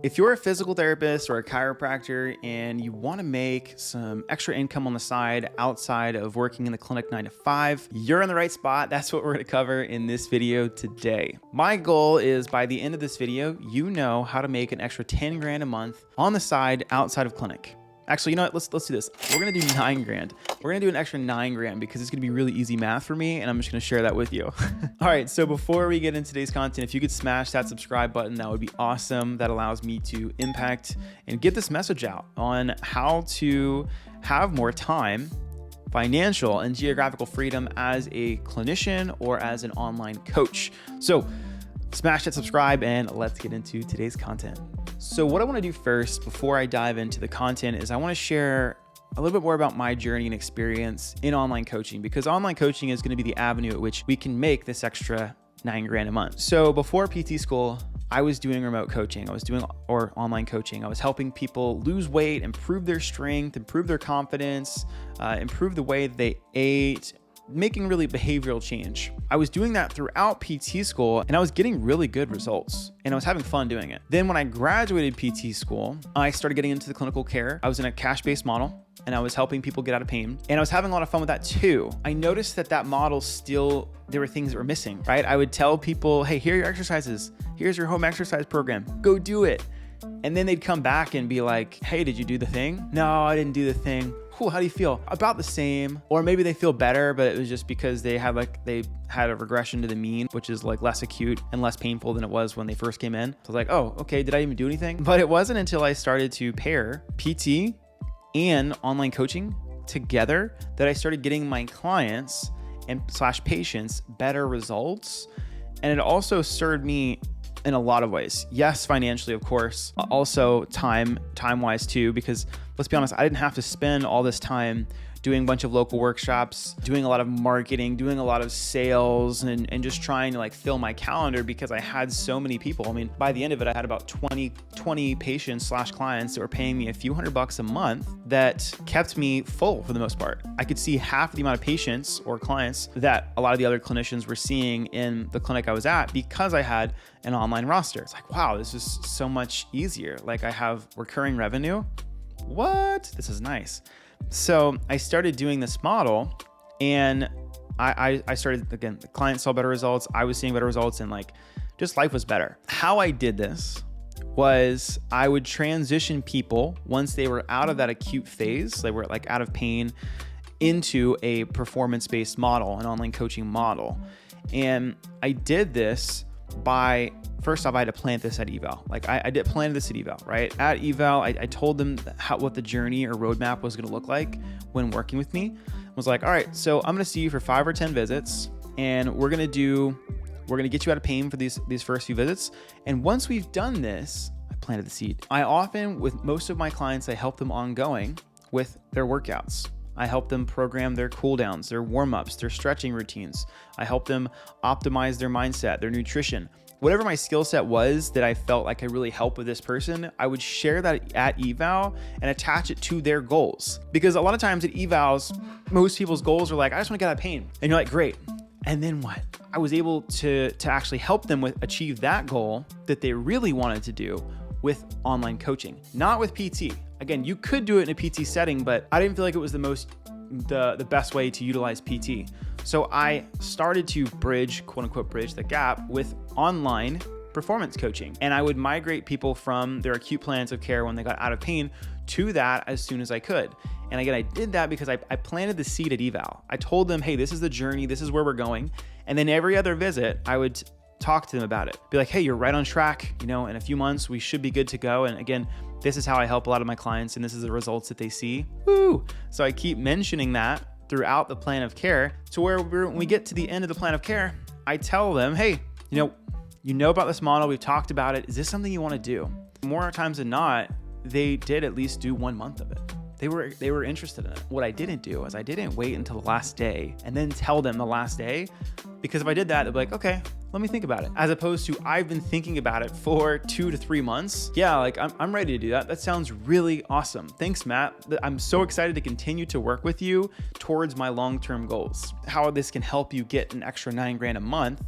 If you're a physical therapist or a chiropractor and you want to make some extra income on the side outside of working in the clinic 9 to 5, you're in the right spot. That's what we're going to cover in this video today. My goal is by the end of this video, you know how to make an extra 10 grand a month on the side outside of clinic. Actually, you know what? Let's do this. We're gonna do 9 grand. We're gonna do an extra 9 grand because it's gonna be really easy math for me, and I'm just gonna share that with you. All right, so before we get into today's content, if you could smash that subscribe button, that would be awesome. That allows me to impact and get this message out on how to have more time, financial and geographical freedom as a clinician or as an online coach. So smash that subscribe and let's get into today's content. So what I want to do first before I dive into the content is I want to share a little bit more about my journey and experience in online coaching, because online coaching is going to be the avenue at which we can make this extra 9 grand a month. So before PT school, I was doing remote coaching. I was doing online coaching. I was helping people lose weight, improve their strength, improve their confidence, improve the way they ate, making really behavioral change. I was doing that throughout PT school and I was getting really good results and I was having fun doing it. Then when I graduated PT school, I started getting into the clinical care. I was in a cash-based model and I was helping people get out of pain. And I was having a lot of fun with that too. I noticed that model still, there were things that were missing, right? I would tell people, hey, here are your exercises. Here's your home exercise program. Go do it. And then they'd come back and be like, hey, did you do the thing? No, I didn't do the thing. Cool, how do you feel? About the same. Or maybe they feel better, but it was just because they had a regression to the mean, which is like less acute and less painful than it was when they first came in. So I was like, oh, okay, did I even do anything? But it wasn't until I started to pair PT and online coaching together that I started getting my clients and / patients better results. And it also served me in a lot of ways. Yes, financially, of course. Also time-wise too, because let's be honest, I didn't have to spend all this time doing a bunch of local workshops, doing a lot of marketing, doing a lot of sales, and just trying to like fill my calendar because I had so many people. I mean, by the end of it, I had about 20 patients / clients that were paying me a few $100 a month that kept me full for the most part. I could see half the amount of patients or clients that a lot of the other clinicians were seeing in the clinic I was at because I had an online roster. It's like, wow, this is so much easier. Like I have recurring revenue. What? This is nice. So I started doing this model and I started, again, the clients saw better results. I was seeing better results and like just life was better. How I did this was I would transition people once they were out of that acute phase, they were like out of pain, into a performance-based model, an online coaching model. And I did this by, first off, I had to plant this at eval. Like I did plan this at eval, right? At eval, I told them what the journey or roadmap was going to look like when working with me. I was like, all right, so I'm going to see you for 5 or 10 visits and we're going to get you out of pain for these first few visits. And once we've done this, I planted the seed. I often, with most of my clients, I help them ongoing with their workouts. I help them program their cool downs, their warm-ups, their stretching routines. I help them optimize their mindset, their nutrition. Whatever my skill set was that I felt like I really helped with this person, I would share that at eval and attach it to their goals. Because a lot of times at evals, most people's goals are like, I just want to get out of pain. And you're like, great. And then what? I was able to actually help them achieve that goal that they really wanted to do with online coaching, not with PT. Again, you could do it in a PT setting, but I didn't feel like it was the best way to utilize PT. So I started to bridge, quote unquote, bridge the gap with online performance coaching. And I would migrate people from their acute plans of care when they got out of pain to that as soon as I could. And again, I did that because I planted the seed at eval. I told them, hey, this is the journey, this is where we're going. And then every other visit, I would talk to them about it. Be like, hey, you're right on track. You know, in a few months, we should be good to go. And again, this is how I help a lot of my clients and this is the results that they see. Woo! So I keep mentioning that throughout the plan of care to where when we get to the end of the plan of care, I tell them, hey, you know about this model. We've talked about it. Is this something you want to do? More times than not, they did at least do 1 month of it. They were interested in it. What I didn't do is I didn't wait until the last day and then tell them the last day, because if I did that, they'd be like, okay, let me think about it. As opposed to I've been thinking about it for 2 to 3 months. Yeah, like I'm ready to do that. That sounds really awesome. Thanks, Matt. I'm so excited to continue to work with you towards my long-term goals. How this can help you get an extra 9 grand a month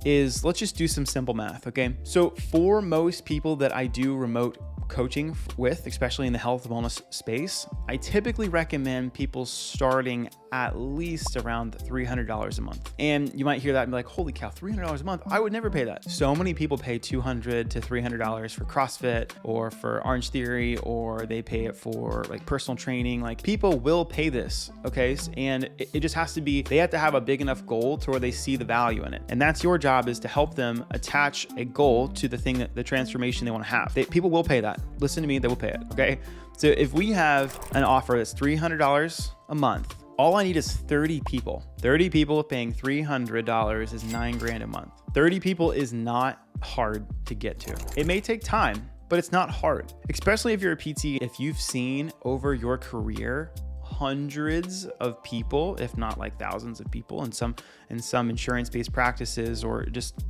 is let's just do some simple math, okay? So for most people that I do remote coaching with, especially in the health and wellness space, I typically recommend people starting at least around $300 a month. And you might hear that and be like, holy cow, $300 a month? I would never pay that. So many people pay $200 to $300 for CrossFit or for Orange Theory, or they pay it for like personal training. Like people will pay this, okay? And it just has to be, they have to have a big enough goal to where they see the value in it. And that's your job, is to help them attach a goal to the thing, that the transformation they want to have. People will pay that. Listen to me, they will pay it, okay? So if we have an offer that's $300 a month, all I need is 30 people. 30 people paying $300 is $9,000 a month. 30 people is not hard to get to. It may take time, but it's not hard. Especially if you're a PT, if you've seen over your career hundreds of people, if not like thousands of people in some insurance-based practices, or just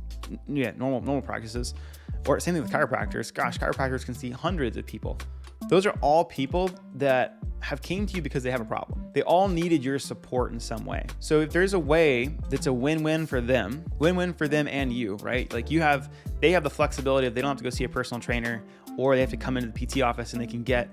normal practices, or same thing with chiropractors. Gosh, chiropractors can see hundreds of people. Those are all people that have came to you because they have a problem. They all needed your support in some way. So if there's a way that's a win-win for them and you, right? Like they have the flexibility of, they don't have to go see a personal trainer, or they have to come into the PT office and they can get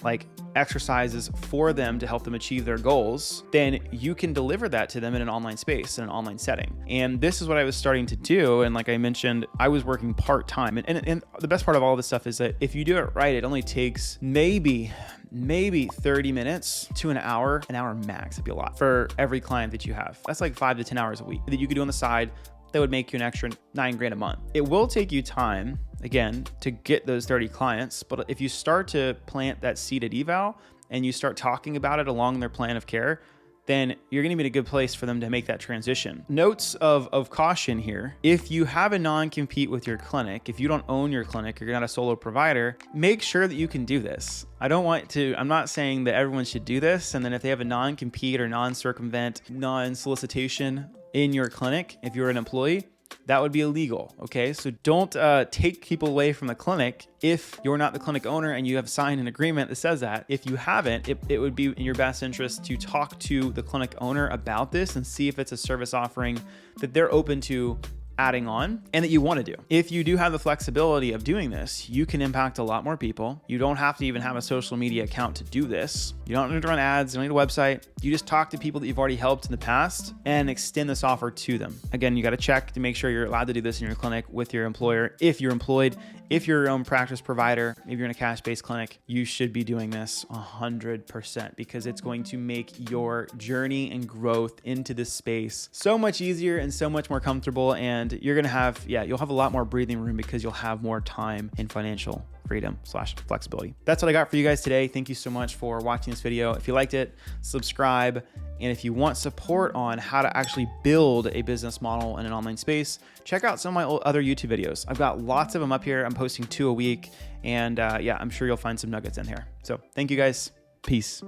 like exercises for them to help them achieve their goals, then you can deliver that to them in an online space, in an online setting. And this is what I was starting to do. And like I mentioned, I was working part-time. And the best part of all this stuff is that if you do it right, it only takes maybe 30 minutes to an hour max. It'd be a lot for every client that you have. That's like 5 to 10 hours a week that you could do on the side. That would make you an extra $9,000 a month. It will take you time, again, to get those 30 clients. But if you start to plant that seed at eval and you start talking about it along their plan of care, then you're going to be in a good place for them to make that transition. Notes of caution here. If you have a non-compete with your clinic, if you don't own your clinic, you're not a solo provider, make sure that you can do this. I'm not saying that everyone should do this. And then if they have a non-compete or non-circumvent, non-solicitation in your clinic, if you're an employee, that would be illegal, okay? So don't take people away from the clinic if you're not the clinic owner and you have signed an agreement that says that. If you haven't, it would be in your best interest to talk to the clinic owner about this and see if it's a service offering that they're open to adding on and that you want to do. If you do have the flexibility of doing this, you can impact a lot more people. You don't have to even have a social media account to do this. You don't need to run ads, you don't need a website. You just talk to people that you've already helped in the past and extend this offer to them. Again, you got to check to make sure you're allowed to do this in your clinic with your employer. If you're employed, if you're your own practice provider, if you're in a cash-based clinic, you should be doing this 100% because it's going to make your journey and growth into this space so much easier and so much more comfortable. And you're going to have, you'll have a lot more breathing room because you'll have more time and financial freedom/flexibility. That's what I got for you guys today. Thank you so much for watching this video. If you liked it, subscribe. And if you want support on how to actually build a business model in an online space, check out some of my other YouTube videos. I've got lots of them up here. I'm posting 2 a week. And I'm sure you'll find some nuggets in here. So thank you guys. Peace.